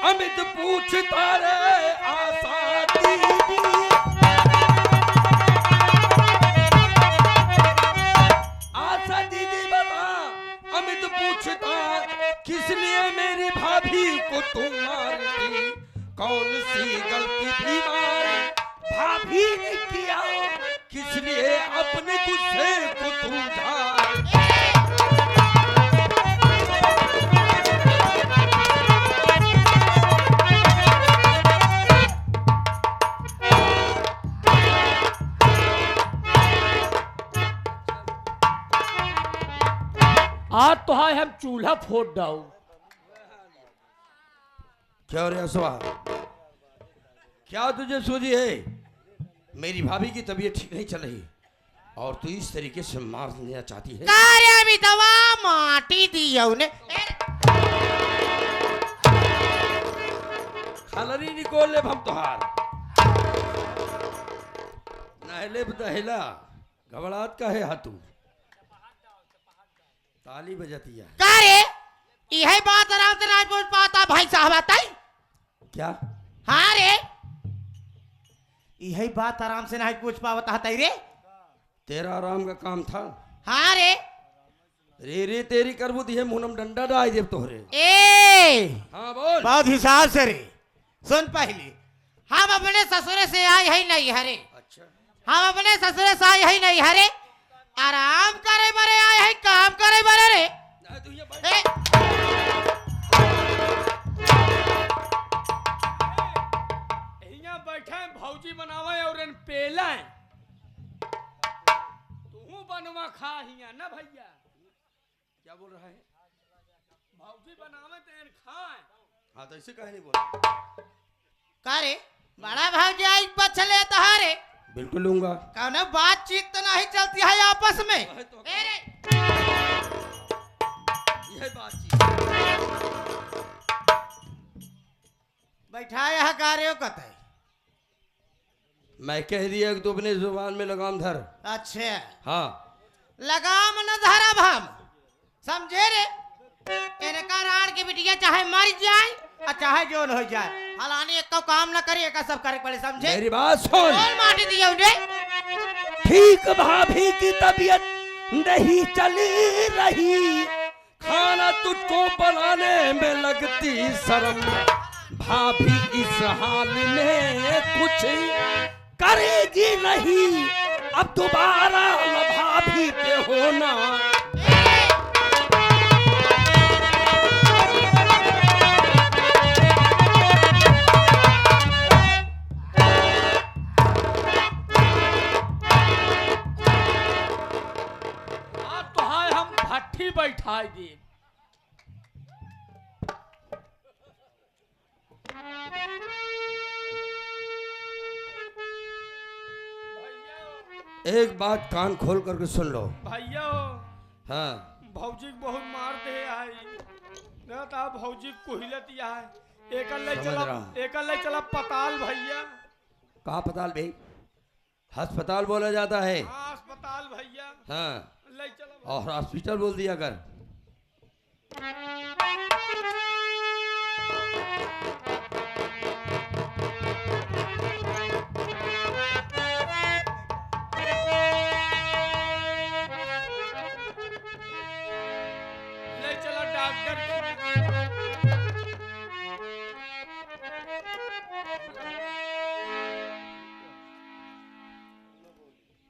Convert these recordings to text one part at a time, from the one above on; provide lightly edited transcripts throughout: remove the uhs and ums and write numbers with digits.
अमित पूछता रे आशा दीदी, आशा दीदी बता। अमित पूछता किस लिए मेरी भाभी को तुम मारती, कौन सी गलती भी मारी भाभी ने किया, किस लिए अपने गुस्से को तुम झाड़। आज तो है हम चूल्हा फोड़ डाऊ। क्या रे असवा, क्या तुझे सूझी है? मेरी भाभी की तबीयत ठीक नहीं चल रही और तू इस तरीके से मार देना चाहती है? माटी दी उन्हें खलरी निकोल ले हम तोहार नहले दहला घबराहट का है हाथू ताली बजती है। का रे यही बात आराम से नहीं पूछ पाता भाई साहब बताई क्या? हाँ रे यही बात आराम से नहीं पूछ पाता है रे। तेरा आराम का काम था? हाँ रे रे रे तेरी करबू दी है मुनम डंडा डाई देव तोहरे। ए हाँ बोल। बहुत हिसाब से रे सुन पहले, हम अपने ससुरे से आए ही नहीं हरे। अच्छा हम अपने ससुरे से आए ही नहीं हरे, आराम करे बरे आए हैं, काम करे बरे रे। तू ये यहाँ बैठा है भौजी बनावे और इन पेला है, तू बनवा खा हिया ना भैया। क्या बोल रहा है? भौजी बनावे तो इन खाए। हाँ तो ऐसे कहे नहीं बोल। का रे बड़ा भाव जाए पछले तहारे बिल्कुल लूंगा। कौन बातचीत तो नहीं चलती है आपस में? तो रे यह बातचीत बैठाया है कार्यों कते। मैं कह दिया कि तू अपने जुबान में लगाम धर। अच्छा हाँ लगाम न धरब हम, समझे रे। इनका राण की बिटिया चाहे मर जाए और चाहे जोन हो जाए, फलाने एक काम न करे एक सब करे पड़े, समझे? मेरी बात सुन। कौन माटी दिया उन्हें? ठीक भाभी की तबीयत नहीं चली रही, खाना तुझको बनाने में लगती शर्म, भाभी इस हाल में कुछ करेगी नहीं, अब दोबारा न भाभी पे होना। आज तो है हम भट्ठी बैठाई दी। एक बात कान खोल करके सुन लो भैया। हाँ भौजी को बहुत मार दे आई ना था, भौजी कोहिलत है एक ले चला पताल भैया। कहाँ पताल भाई? अस्पताल बोला जाता है। हाँ अस्पताल भैया। हाँ ले चला और हॉस्पिटल बोल दिया कर। ले चला डॉक्टर।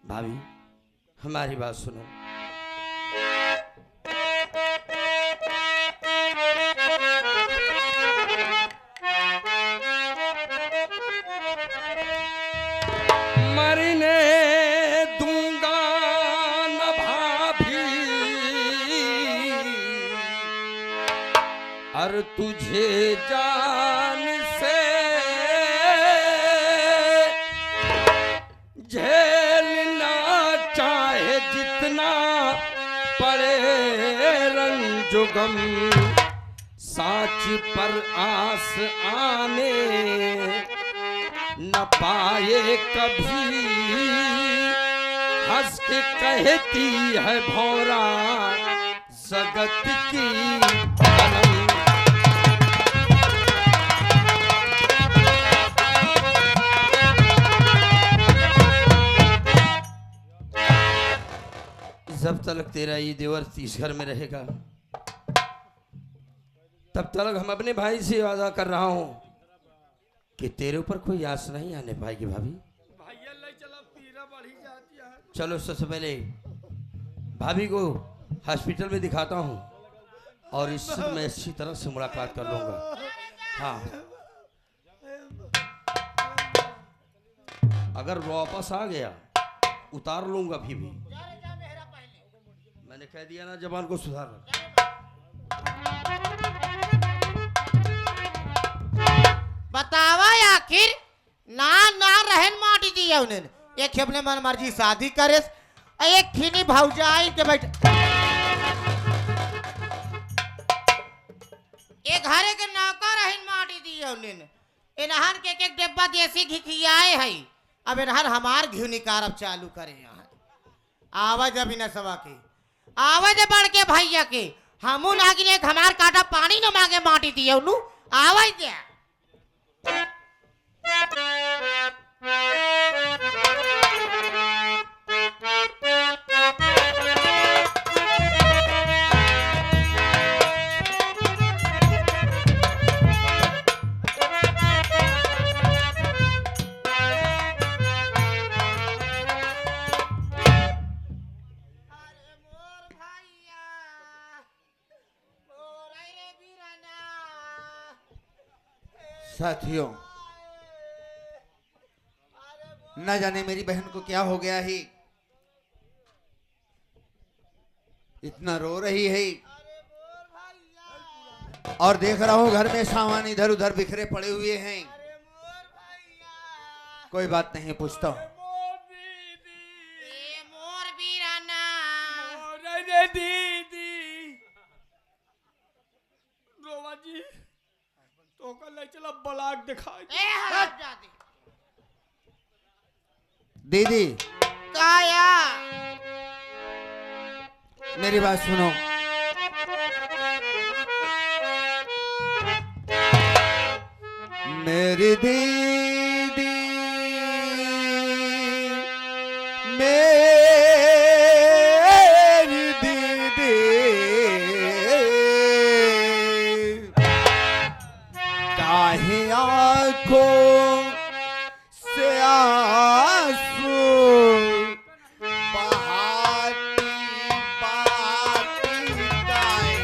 भाभी हमारी बात सुनो। मरने दूंगा न भाभी और तुझे जान से झेलना चाहे जितना पड़े रंजो गम, साच पर आस आने न पाए कभी, हंस के कहती है भौरा जगत की कलम। जब तक तेरा ये देवर तीस घर में रहेगा तब तक हम अपने भाई से वादा कर रहा हूं कि तेरे ऊपर कोई आस नहीं आने पाएगी भाभी। भैया ले चला पीरा बढ़ी जाती है। चलो सबसे पहले भाभी को हॉस्पिटल में दिखाता हूं और इससे मैं अच्छी तरह से मुलाकात कर लूंगा। हाँ, अगर वापस आ गया उतार लूंगा भी। मैंने कह दिया ना, जबान को सुधार। बतावा आखिर ना ना रहन माटी दिया उन्हें। एक अपने मन मर्जी शादी करे, एक खिनी भौजाई के बैठ एक घरे के नौकर रहन माटी दिया उन्हें। इन्हन के एक डिब्बा देसी घी खियाए है। अब इन्हन हमार घी निकारब चालू करे। यहाँ आवाज अभी न सवा के आवाज बढ़ के भैया के हमू नागिन एक हमार काटा पानी न मांगे माटी दिए उन्हू आवाज दे। साथियों, न जाने मेरी बहन को क्या हो गया है, इतना रो रही है। और देख रहा हूं घर में सामान इधर उधर बिखरे पड़े हुए हैं। कोई बात नहीं, पूछता हूं। दीदी रोवा जी तो कल ले चला बलाक दिखाई। दीदी काया मेरी बात सुनो। मेरी दीदी मेरी दीदी काहे आंखों से आंसू बहाती बहाती काहे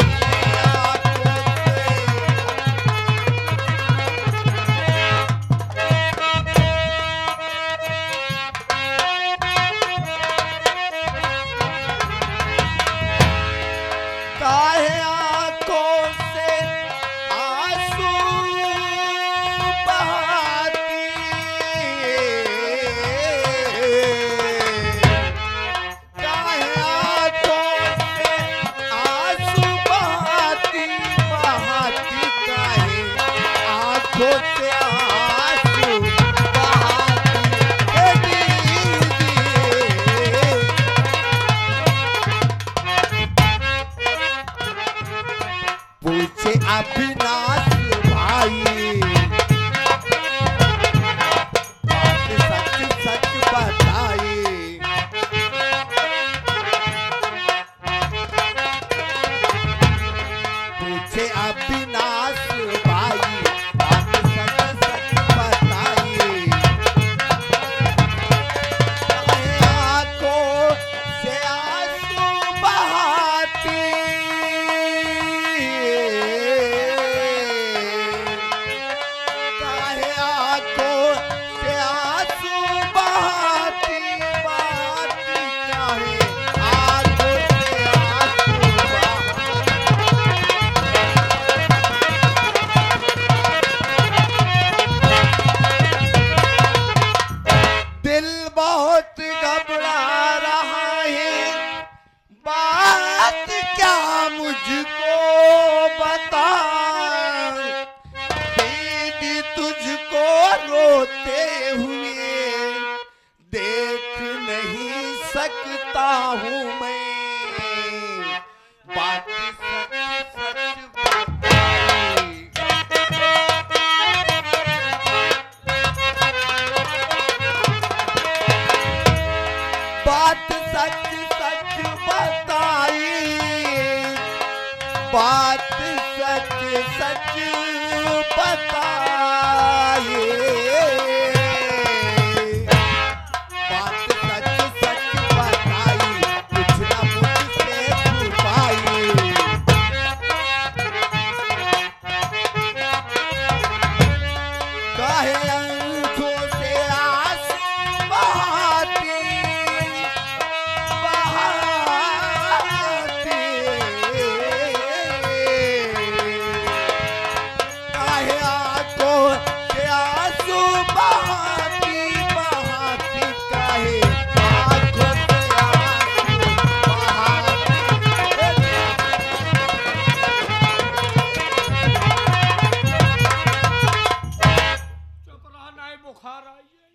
आंखों काहे आंखों से आंसू बहाती, काहे आंखों से आंसू बहाती बहाती, काहे आंखों से आंसू बहाती दीदी। पूछे अविनाश भाई, बात सच सच बताई। पूछे अविनाश भाई, बात सच सच बताई। काहे आंखों से आंसू बहाती, काहे आंखों से आंसू बहाती बहाती, काहे आंखों से आंसू बहाती। दिल बहुत घबरा रहा है, बात क्या मुझको बता। दीदी तुझको रोते हुए देख नहीं सकता हूँ मैं। बात सच सच बताई। बात सच सच बताई। बात सच सच बताइए, बात सच सच बताई, कुछ ना मुझसे छुपाई। काहे आंखों से आंसू बहाती बहाती, काहे आंखों से आंसू बहाती बहाती, काहे आंखों से आंसू बहाती। चुप रहा नहीं, बुखार आई है।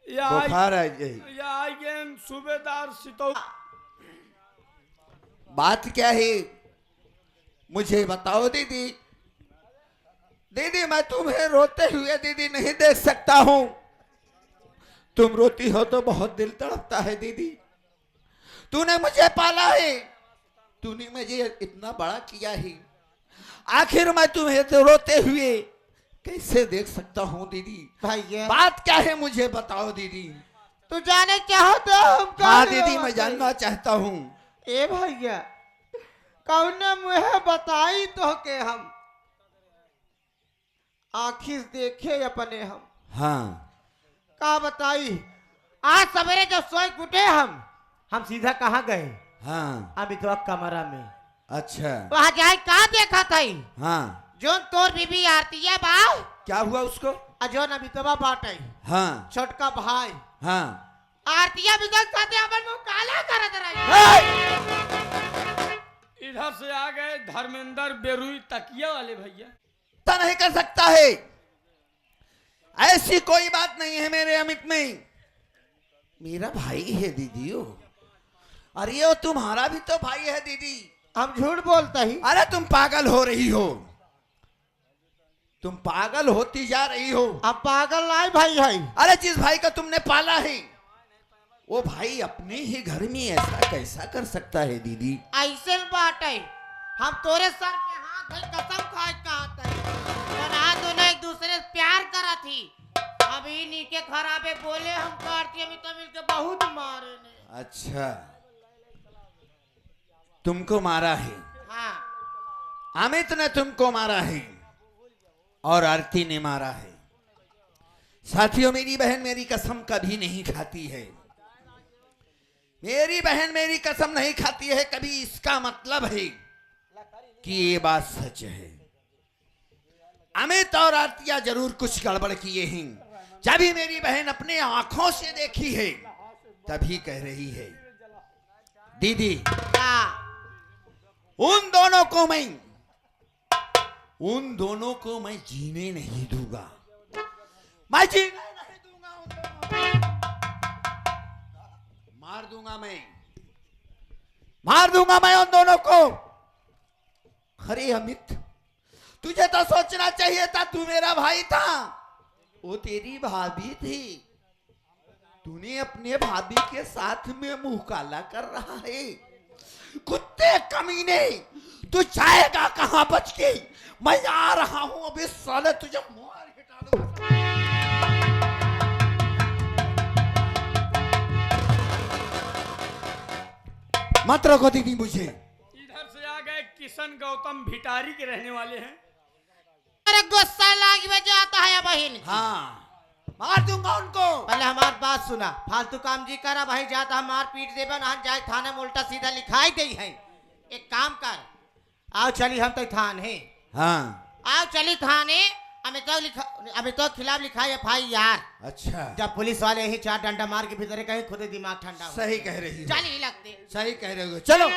या आई बुखार आ गई। या आई गए सूबेदार सितो। बात क्या है मुझे बताओ दीदी। दीदी मैं तुम्हें रोते हुए दीदी नहीं देख सकता हूं। तुम रोती हो तो बहुत दिल तड़पता है दीदी। तूने मुझे पाला है, तूने मुझे इतना बड़ा किया है, आखिर मैं तुम्हें तो रोते हुए कैसे देख सकता हूं दीदी। भैया बात क्या है मुझे बताओ दीदी। तू जाने चाहो तो हम हाँ दीदी मैं जानना चाहता हूं। ए भैया कौने मुहे बताई तो के हम आखिर देखे अपने हम हाँ का बताई। आज सवेरे जब सोए उठे हम सीधा कहाँ गए। हाँ अभी तो कमरा में अच्छा वहां जाए का देखा था हाँ जो तोर बीबी आरती है बा क्या हुआ उसको। जो अभी तो बाटे हाँ छोटका भाई हाँ आरतिया भी देख साथे अपन मुंह काला करत रही। इधर से आ गए धर्मेंद्र बेरुई तकिया वाले भैया। पता नहीं कर सकता है, ऐसी कोई बात नहीं है मेरे अमित में। मेरा भाई है दीदी वो। अरे वो तुम्हारा भी तो भाई है दीदी। हम झूठ बोलता ही। अरे तुम पागल हो रही हो, तुम पागल होती जा रही हो। अब पागल नहीं भाई है। अरे जिस भाई का तुमने पाला है वो भाई अपने ही घर में ऐसा कैसा कर सकता है दीदी। ऐसे बात है हम तोरे सर पे हाथ धर कसम खाए कहत है और आज दोनों एक दूसरे से प्यार करा थी। अभी नीचे खराबे बोले हम करती अभी तो मिलके बहुत मारे ने। अच्छा तुमको मारा है, हाँ अमित ने तुमको मारा है और आरती ने मारा है। साथियों मेरी बहन मेरी कसम कभी नहीं खाती है। मेरी बहन मेरी कसम नहीं खाती है कभी। इसका मतलब है कि ये बात सच है। अमित और आरतिया जरूर कुछ गड़बड़ किए हैं। जब ही मेरी बहन अपने आंखों से देखी है तभी कह रही है दीदी हाँ उन दोनों को मैं जीने नहीं दूंगा। मैं जीने नहीं दूंगा उन दोनों को। मार दूंगा मैं उन दोनों को। अरे अमित तुझे तो सोचना चाहिए था, तू मेरा भाई था, वो तेरी भाभी थी। तूने अपने भाभी के साथ में मुंह काला कर रहा है। कुत्ते कमीने तू जाएगा कहां बच के। मैं आ रहा हूं अभी साले तुझे मार हिटा दूंगा। मत रोको दीदी मुझे। इधर से आ गए किशन गौतम भिटारी के रहने वाले हैं। अरे गुस्सा लागी वजह आता है बहन। हाँ मार दूंगा उनको। पहले हमारी बात सुना, फालतू काम जी करा भाई जाता हम मार पीट देबा ना जाए थाने में उल्टा सीधा लिखाई दे है। एक काम कर आओ चली हम तो थाने। हाँ आओ चली थाने अमित तो खिलाफ लिखा FIR। अच्छा जब पुलिस वाले ही 4 डंडा मार के भीतर कहीं खुद दिमाग ठंडा हो। सही कह रही हो। चल ही लगते सही कह रहे हो। चलो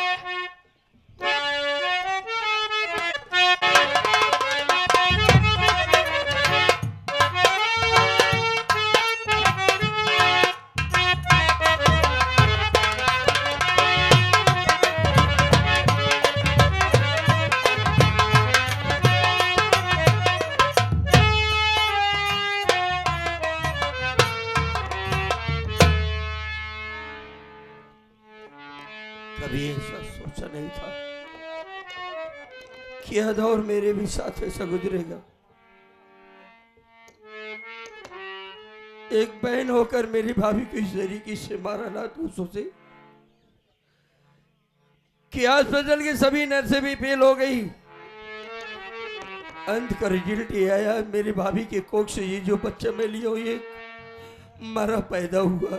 कभी ऐसा सोचा नहीं था कि यह दौर मेरे भी साथ ऐसा गुजरेगा। एक बहन होकर मेरी भाभी को इस तरीके से मारा ना तू सोचे कि हॉस्पिटल की सभी नर्सें भी फेल हो गई। अंत का रिजल्ट ये आया, मेरी भाभी के कोख से ये जो बच्चा मैं लिया हूं ये मरा पैदा हुआ।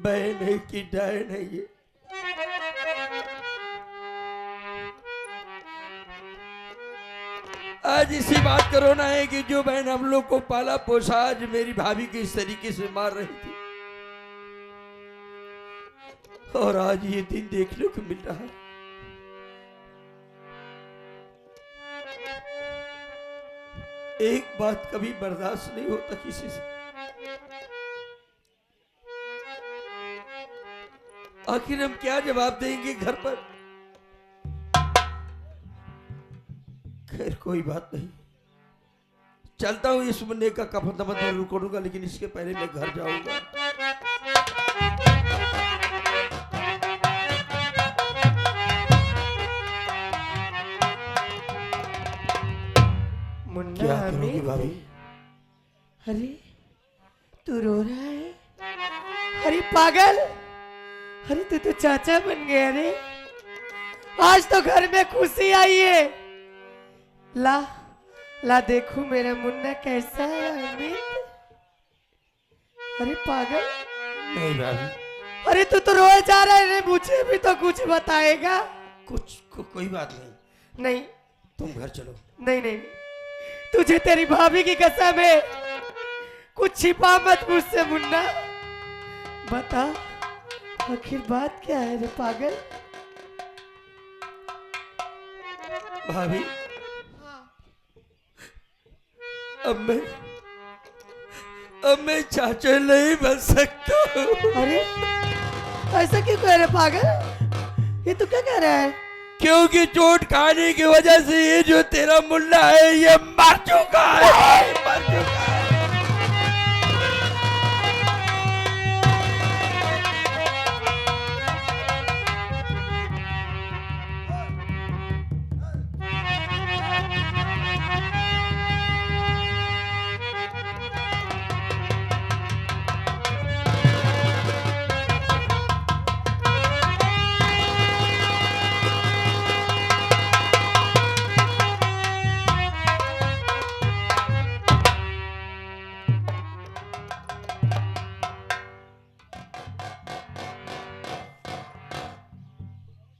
बहन है कि डायन है ये। आज इसी बात का रोना है कि जो बहन हम लोग को पाला पोसा आज मेरी भाभी को इस तरीके से मार रही थी, और आज ये दिन देखने को मिल रहा है। एक बात कभी बर्दाश्त नहीं होता किसी से। आखिर हम क्या जवाब देंगे घर पर? खैर कोई बात नहीं, चलता हूं। इस मुन्ने का कफन दफन जरूर करूंगा, लेकिन इसके पहले मैं घर जाऊंगा। मुन्ना क्या करोगी हमें भाभी? अरे तू रो रहा है? अरे पागल, अरे तू तो चाचा बन गया रे। आज तो घर में खुशी आई है। ला ला देखो मेरा मुन्ना कैसा है अमित। अरे पागल, नहीं भाभी, अरे तू तो रोए जा रहा है रे, मुझे भी तो कुछ बताएगा। कोई बात नहीं, नहीं तुम घर चलो। नहीं नहीं, तुझे तेरी भाभी की कसम है, कुछ छिपा मत मुझसे मुन्ना। बता आखिर बात क्या है रे पागल? भाभी अब मैं चाचा नहीं बन सकता हूँ। अरे ऐसा क्यों कह रहे पागल? ये तू क्या कह रहा है? क्योंकि चोट खाने की वजह से ये जो तेरा मुन्ना है ये मर चुका है, मर चुका है।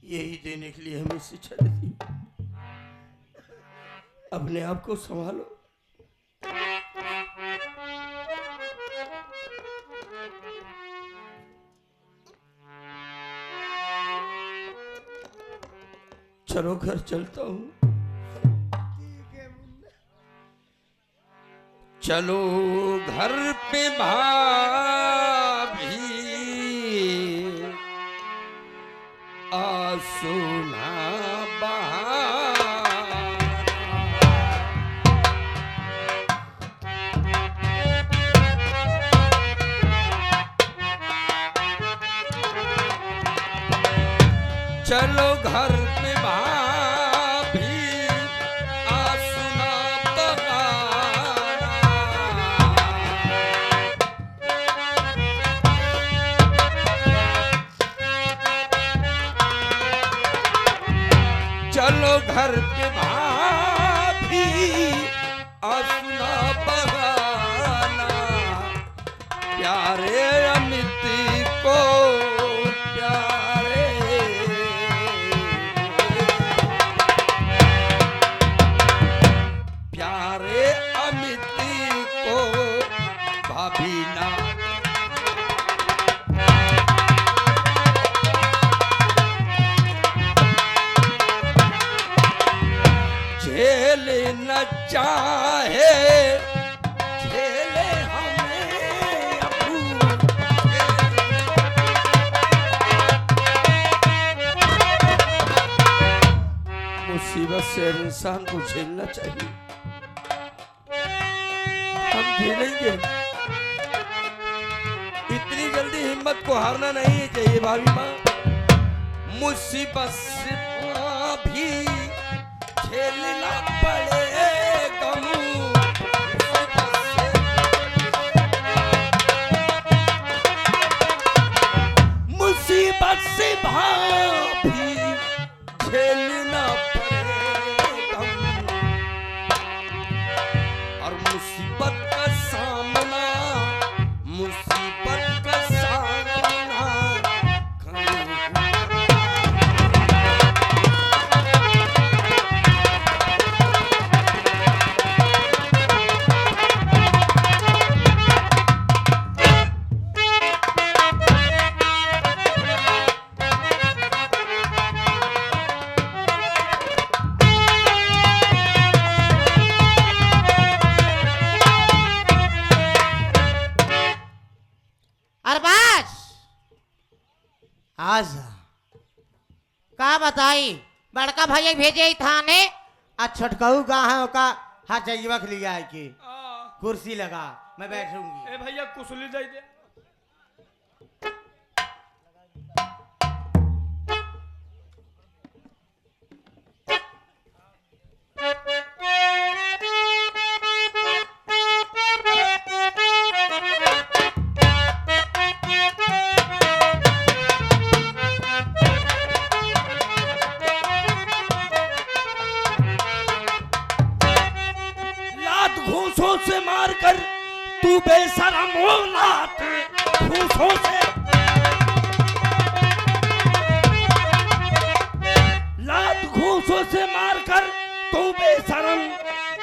यही देने के लिए हमें शिक्षा देती है। अपने आप को संभालो। चलो घर चलता हूँ। चलो घर पे भाभी सुना चलो घर पे भाभी सुना चलो घर पे भाभी सुना बगाना प्यारे अमित को प्यारे अमित को भाभी ना झेल न चाहे झेले हमें अबू मुसीबत से इंसान को झेलना चाहिए। हम झेलेंगे। इतने हिम्मत को हारना नहीं चाहिए भाभी माँ। मुसीबत से भी झेलना पड़ेगा, मुसीबत से भी झेलना पड़ेगा, और मुसीबत का सामना, मुसीबत का सामना अरबाज आजा का बताई, बड़का भैया भेजे थाने आ छोटकऊ गाँव का हाथ जगह लिया है कि कुर्सी लगा मैं बैठूंगी। ए भैया कुसली दे दे। लात घूंसों से मारकर तू बेशरम हो, लात घूंसों से, लात घूंसों से मारकर तू बेशरम,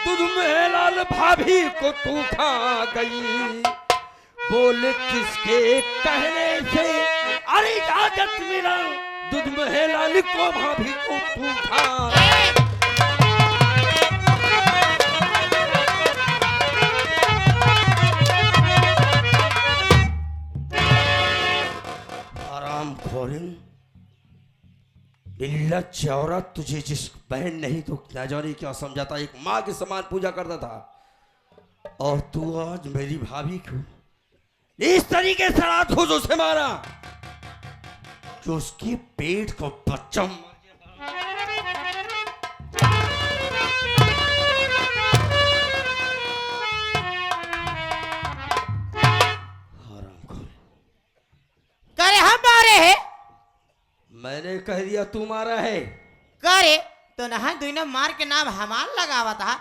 तुझ में लाल भाभी को तू खा गई। बोल किसके कहने से अरे इजाजत मिला, तुझ में लाल को भाभी को तू खा। बिल्ला चौरा, तुझे जिस बहन नहीं तो क्या जाने क्या समझाता, एक माँ के समान पूजा करता था, और तू आज मेरी भाभी को इस तरीके से रात खोजों से मारा जो उसके पेट को बच्चा करे हम मारे है, मैंने कह दिया तू मारा है। करे तो नहा दुइना मार के नाम हमार लगावा था।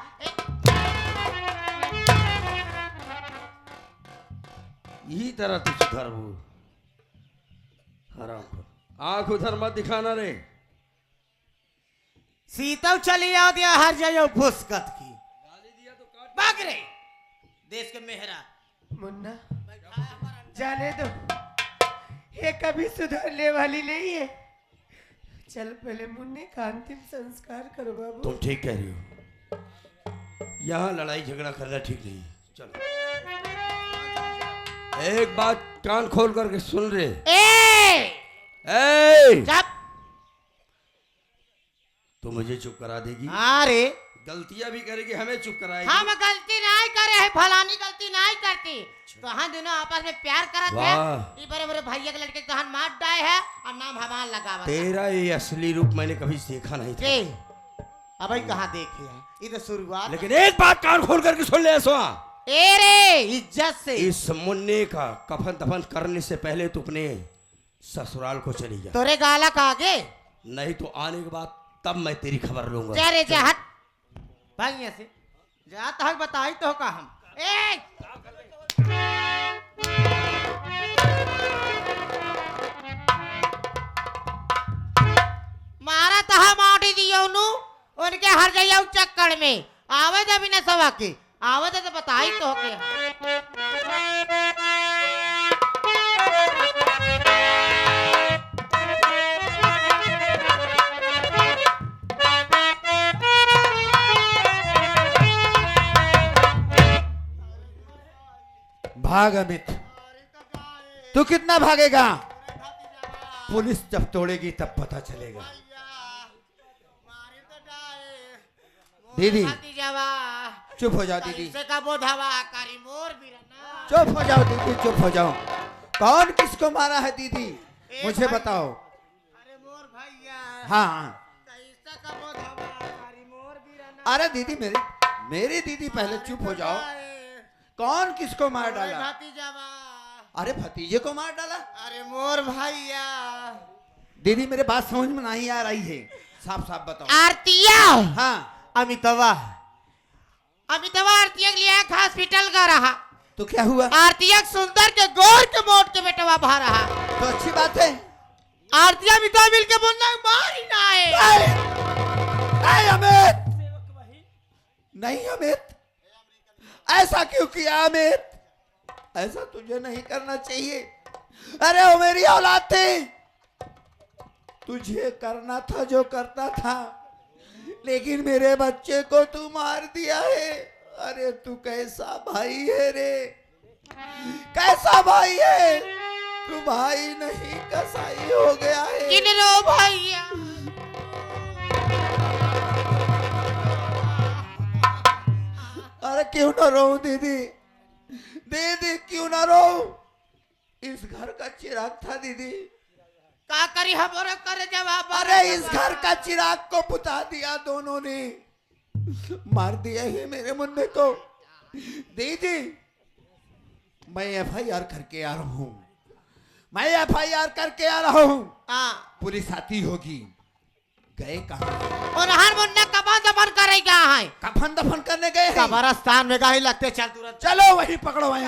यही तरह तू सुधर हो, हराम आंख उधर मत दिखाना रे। सीतव चली आओ दिया हर जाइयो फुसकत की भाग रे देश के मेहरा। मुन्ना जाने दो, ये कभी सुधरने वाली नहीं है। चल पहले मुन्ने का अंतिम संस्कार करो बाबू। तुम ठीक कह रही हो, यहाँ लड़ाई झगड़ा करना ठीक नहीं है। चलो एक बात कान खोल करके सुन रहे। चुप। तो मुझे चुप करा देगी? अरे गलतियां भी करेगी, हमें चुप कराएगी। हम गलती नहीं करे है, फलानी गलती नहीं करती। तो हम दोनों आपस में प्यार करत है। ये बड़े बड़े भैया के लड़के तो हम मार डाए है और नाम हमार लगावा। तेरा ये असली रूप मैंने कभी देखा नहीं था। अब कहाँ देखे है, ये तो शुरुआत। लेकिन एक बात कान खोल करके सुन ले ऐसा, रे इज्जत से इस मुन्ने का कफन दफन करने से पहले तू अपने ससुराल को चली जा। तोरे गाला का आगे नहीं तो आने के बाद तब मैं तेरी खबर लूंगा। जा रे जा, हट भाई से जा। तो बताई तो का हम मारा तहा माटी दियो नु उनके हर जाइयो चक्कर में आवे जब बिना सवा के आवे तो बताई तो के। भाग अमित, तू कितना भागेगा? पुलिस जब तोड़ेगी तब पता चलेगा। दीदी चुप हो जाओ दीदी, चुप चुप हो जाओ दीदी, चुप हो जाओ। कौन किसको मारा है दीदी ए मुझे भाई। बताओ। अरे मोर भैया हाँ कैसा कबो धमा हमारी मोर गिरना अरे दीदी मेरी दीदी पहले चुप हो जाओ। कौन किसको मार डाला? भतीजावा अरे भतीजे को मार डाला? अरे मोर भैया दीदी मेरे बात समझ में नहीं आ रही है, साफ साफ बताओ। आरतिया हाँ अमितवा आरतिया के लिए एक हॉस्पिटल का रहा तो क्या हुआ? आरतिया सुंदर के गोर के मोट के बेटवा भा रहा तो अच्छी बात है। आरतिया अमितवा मिल के मुन्ना मार ही ना है ऐ अमित, नहीं अमित, ऐसा क्यों किया अमित? ऐसा तुझे नहीं करना चाहिए। अरे वो मेरी औलाद थी, तुझे करना था जो करता था, लेकिन मेरे बच्चे को तू मार दिया है। अरे तू कैसा भाई है रे, कैसा भाई है तू? भाई नहीं कसाई हो गया है। किन रो भैया अरे क्यों ना रो दीदी, दीदी क्यों ना रो? इस घर का चिराग था दीदी। का करी हमारा कर जवाब अरे इस घर का चिराग को बुता दिया दोनों ने, मार दिया ही मेरे मुन्ने को। दीदी मैं FIR करके आ रहा हूँ, मैं FIR करके आ रहा हूँ। पुलिस आती होगी। गए कहाँ? और हर मुन्ना कबा दफन करेगा है कफन दफन करने गए हैं। कब्रिस्तान में गाही लगते चल तुरंत चलो वही पकड़ो वहीं।